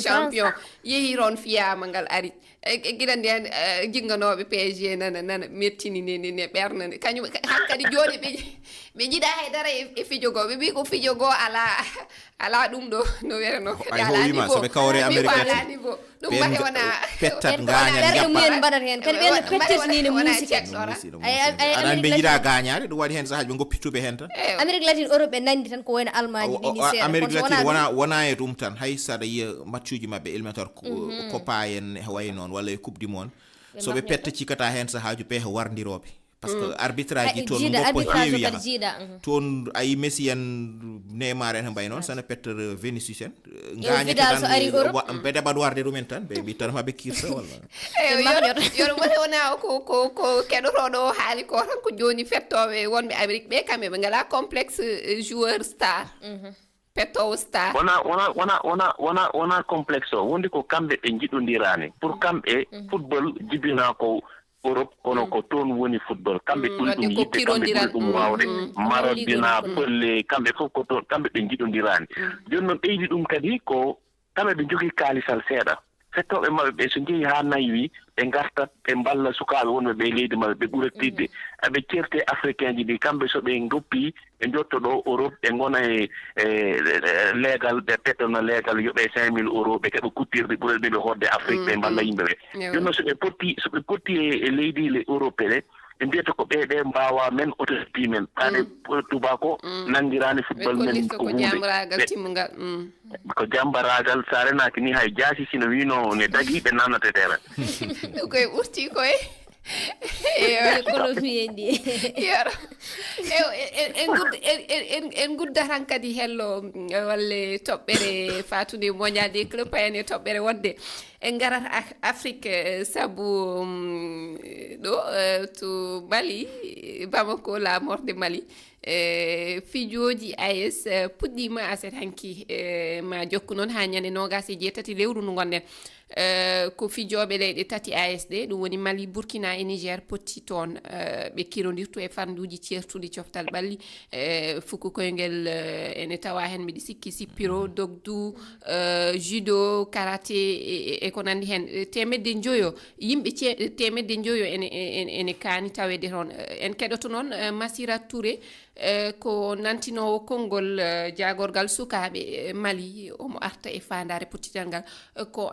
champion yehiron fiyama ngal ari giɗande hen jingganoɓe PSG nana mettini ne ɓernane kañum hankkadi joni ɓe jiiɗa haydara e fijo go ɓe mbi ko fijo go ala ɗum ɗo no wiyatano kadi ala niveau ala niveau ɗum mbahe wona pettat gañat mumen mbaɗat hen kadi ɓen pettitinine musike aɗan ɓe jiiɗa gañade ɗum waɗi hen sahaji ɓe goppituɓe hen tan Amérique latine Europe ɓe nandi tan ko wayno Allemagne ɗini seeɗa Amérique latine wona e ɗum tan hay saɗa yiya matchuji mabɓe éliminatoire Copa en way noon walla e coupe du monde so ɓe petta cikkata hen sahaju pe he wardiroɓe par ce que arbitrage ji toon goppo heewi yaha toon ayi Messi en Neymar en mbay noon sana petter Vinicius en gañete tan ɓe ɗeɓat warde ɗumen tan ɓe mbi tan maɓe kirsa walla yono mone wona ko keɗotoɗo o haali ko tan ko joni fettoɓe wonɓe Amérique ɓe kamɓe ɓe ngala complexe joueur star pettowo star wona complexe o wondi ko kamɓe ɓe jiɗodirani pour kamɓe football jibina ko Europe kono ko toon woni football kamɓe ɓuri ɗum yitte kamɓe ɓuri ɗum wawde marodina pëlle kamɓe fof ko toon kamɓe ɓe jiɗodirani joni noon ɓeydi ɗum kadi ko kamɓe ɓe jogui kalisal seeɗa fettoɓe mabɓe ɓe so jeeyi ha nayi ɓe gartat ɓe mballa sukaɓe wonɓe ɓe leydi mabɓe ɓe ɓuura tidde aɓe certe africain ji ɗi kamɓe so ɓe goppi ɓe jotto ɗo Europe ɓe gona e leegal ɓe pettana leegal yoɓe 5 000 euros ɓe keeɓa kuttirɗe ɓuura ɓe hodde Afrique ɓe mballa yimɓe ɓe jonnon so ɓe potti e leydi le Europe ɗe ɓe mbiyata ko ɓeɗe mbawa men autonomie men ɓaade tubako nangirani football men ko hunde ko jambaragal sa renaki ni hay jaasi sino wino ne dagui ɓe namnata terrain koye ɓurti koye en guddat han kadi hello walle toɓɓere fatude mondial des clubs payane toɓɓere wonde en garat Afrique sabu ɗo to Mali Bamako la morde Mali fijoji AS puɗɗima aset hanki ma jokku noon ha ñande 27 lewru ndu gonɗen ko fijoɓe leyɗe tati AS ɗe ɗum woni Mali Burkina e Niger potti toon ɓe kirodirtu e fanduji certuɗi coftal ɓalli fukku koyngel ene tawa hen mbiɗi sikki sippiro dogdu judo karaté e ko nandi hen temedde joyo yimɓe temedde joyo ene kaani tawede toon en keɗoto noon Massira Touré ko nantinowo konngol jagorgal sukaɓe Mali omo arta e fandare pottital ngal ko